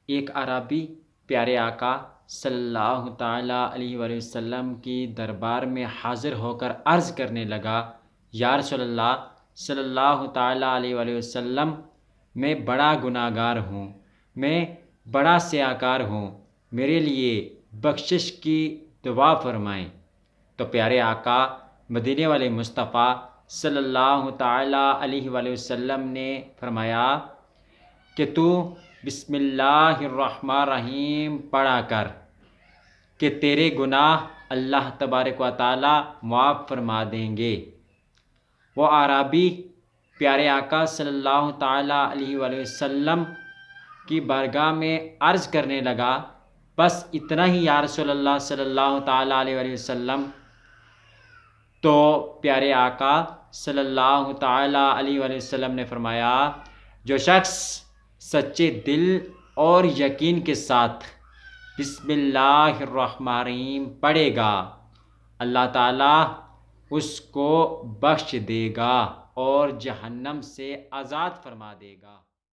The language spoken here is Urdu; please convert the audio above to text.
ایک عربی پیارے آقا صلی اللہ تعالیٰ علیہ وآلہ وسلم کی دربار میں حاضر ہو کر عرض کرنے لگا، یا رسول اللہ صلی اللہ تعالیٰ علیہ وآلہ وسلم، میں بڑا گناہ گار ہوں، میں بڑا سیاکار ہوں، میرے لیے بخشش کی دعا فرمائیں۔ تو پیارے آقا مدینے والے مصطفیٰ صلی اللہ تعالیٰ علیہ وآلہ وسلم نے فرمایا کہ تو بسم اللہ الرحمن الرحیم پڑھا کر کہ تیرے گناہ اللہ تبارک و تعالیٰ معاف فرما دیں گے۔ وہ اعرابی پیارے آقا صلی اللہ تعالیٰ علیہ وآلہ وسلم کی بارگاہ میں عرض کرنے لگا، بس اتنا ہی یا رسول اللہ صلی اللہ تعالیٰ علیہ وآلہ وسلم۔ تو پیارے آقا صلی اللہ تعالیٰ علیہ وآلہ وسلم نے فرمایا، جو شخص سچے دل اور یقین کے ساتھ بسم اللہ الرحمن الرحیم پڑھے گا، اللہ تعالیٰ اس کو بخش دے گا اور جہنم سے آزاد فرما دے گا۔